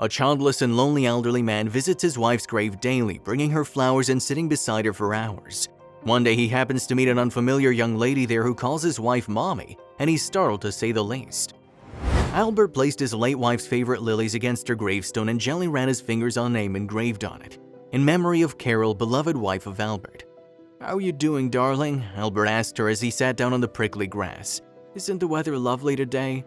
A childless and lonely elderly man visits his wife's grave daily, bringing her flowers and sitting beside her for hours. One day he happens to meet an unfamiliar young lady there who calls his wife Mommy, and he's startled to say the least. Albert placed his late wife's favorite lilies against her gravestone and gently ran his fingers on a name engraved on it, in memory of Carol, beloved wife of Albert. "How are you doing, darling?" Albert asked her as he sat down on the prickly grass. "Isn't the weather lovely today?"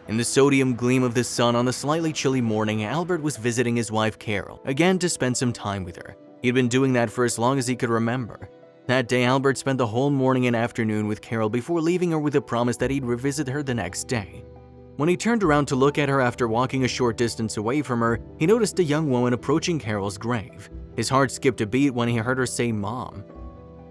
In the sodium gleam of the sun on the slightly chilly morning, Albert was visiting his wife Carol, again to spend some time with her. He'd been doing that for as long as he could remember. That day, Albert spent the whole morning and afternoon with Carol before leaving her with a promise that he'd revisit her the next day. When he turned around to look at her after walking a short distance away from her, he noticed a young woman approaching Carol's grave. His heart skipped a beat when he heard her say Mom.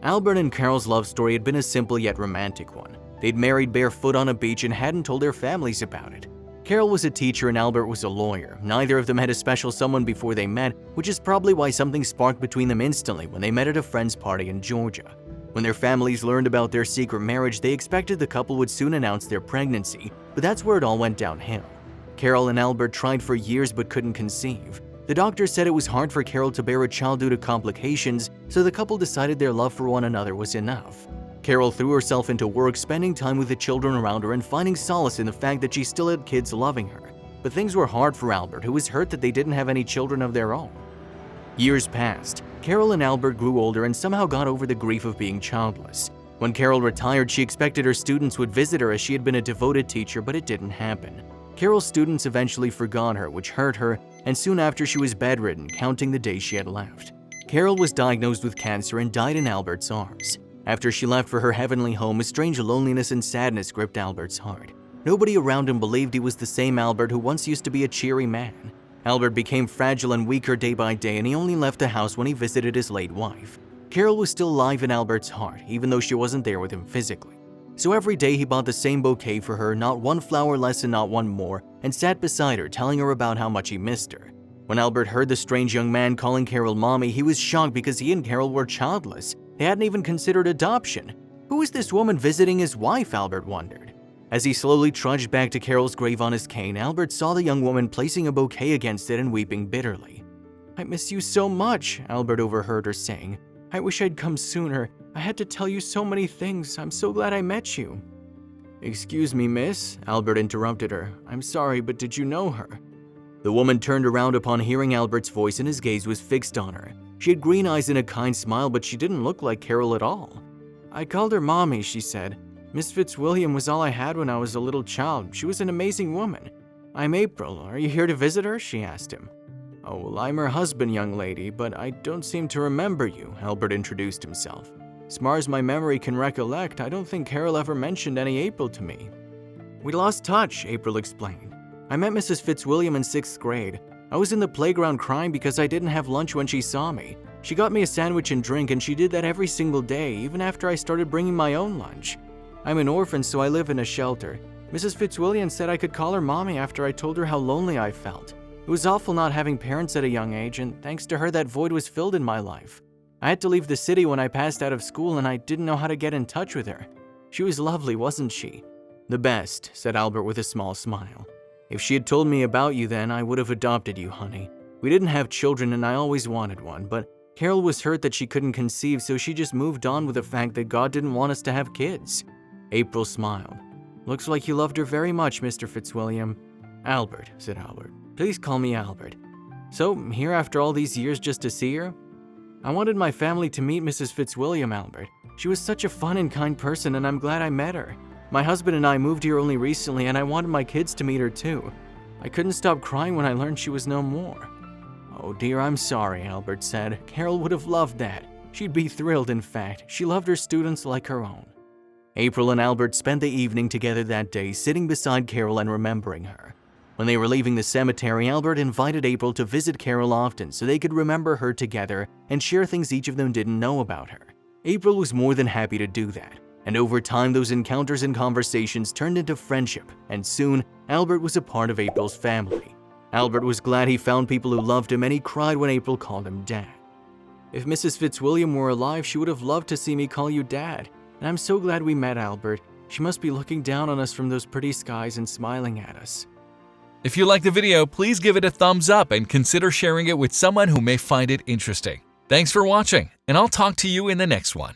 Albert and Carol's love story had been a simple yet romantic one. They'd married barefoot on a beach and hadn't told their families about it. Carol was a teacher and Albert was a lawyer. Neither of them had a special someone before they met, which is probably why something sparked between them instantly when they met at a friend's party in Georgia. When their families learned about their secret marriage, they expected the couple would soon announce their pregnancy, but that's where it all went downhill. Carol and Albert tried for years but couldn't conceive. The doctor said it was hard for Carol to bear a child due to complications, so the couple decided their love for one another was enough. Carol threw herself into work, spending time with the children around her and finding solace in the fact that she still had kids loving her. But things were hard for Albert, who was hurt that they didn't have any children of their own. Years passed. Carol and Albert grew older and somehow got over the grief of being childless. When Carol retired, she expected her students would visit her as she had been a devoted teacher, but it didn't happen. Carol's students eventually forgot her, which hurt her, and soon after she was bedridden, counting the days she had left. Carol was diagnosed with cancer and died in Albert's arms. After she left for her heavenly home, a strange loneliness and sadness gripped Albert's heart. Nobody around him believed he was the same Albert who once used to be a cheery man. Albert became fragile and weaker day by day, and he only left the house when he visited his late wife. Carol was still alive in Albert's heart, even though she wasn't there with him physically. So every day he bought the same bouquet for her, not one flower less and not one more, and sat beside her, telling her about how much he missed her. When Albert heard the strange young man calling Carol Mommy, he was shocked because he and Carol were childless. They hadn't even considered adoption. Who was this woman visiting his wife, Albert wondered. As he slowly trudged back to Carol's grave on his cane, Albert saw the young woman placing a bouquet against it and weeping bitterly. "I miss you so much," Albert overheard her saying. "I wish I'd come sooner. I had to tell you so many things. I'm so glad I met you." "Excuse me, miss," Albert interrupted her. "I'm sorry, but did you know her?" The woman turned around upon hearing Albert's voice and his gaze was fixed on her. She had green eyes and a kind smile, but she didn't look like Carol at all. "I called her Mommy," she said. "Miss Fitzwilliam was all I had when I was a little child. She was an amazing woman." "I'm April. Are you here to visit her?" she asked him. "Oh, well, I'm her husband, young lady, but I don't seem to remember you," Albert introduced himself. "As far as my memory can recollect, I don't think Carol ever mentioned any April to me." "We lost touch," April explained. "I met Mrs. Fitzwilliam in 6th grade. I was in the playground crying because I didn't have lunch when she saw me. She got me a sandwich and drink, and she did that every single day, even after I started bringing my own lunch. I'm an orphan, so I live in a shelter. Mrs. Fitzwilliam said I could call her Mommy after I told her how lonely I felt. It was awful not having parents at a young age, and thanks to her that void was filled in my life. I had to leave the city when I passed out of school, and I didn't know how to get in touch with her. She was lovely, wasn't she?" "The best," said Albert with a small smile. "If she had told me about you then, I would have adopted you, honey. We didn't have children and I always wanted one, but Carol was hurt that she couldn't conceive, so she just moved on with the fact that God didn't want us to have kids." April smiled. "Looks like you loved her very much, Mr. Fitzwilliam." "Albert," said Albert. "Please call me Albert. So, here after all these years just to see her?" "I wanted my family to meet Mrs. Fitzwilliam, Albert. She was such a fun and kind person, and I'm glad I met her. My husband and I moved here only recently, and I wanted my kids to meet her too. I couldn't stop crying when I learned she was no more." "Oh dear, I'm sorry," Albert said. "Carol would have loved that. She'd be thrilled, in fact. She loved her students like her own." April and Albert spent the evening together that day, sitting beside Carol and remembering her. When they were leaving the cemetery, Albert invited April to visit Carol often so they could remember her together and share things each of them didn't know about her. April was more than happy to do that. And over time, those encounters and conversations turned into friendship, and soon, Albert was a part of April's family. Albert was glad he found people who loved him, and he cried when April called him Dad. "If Mrs. Fitzwilliam were alive, she would have loved to see me call you Dad. And I'm so glad we met, Albert. She must be looking down on us from those pretty skies and smiling at us." If you like the video, please give it a thumbs up and consider sharing it with someone who may find it interesting. Thanks for watching, and I'll talk to you in the next one.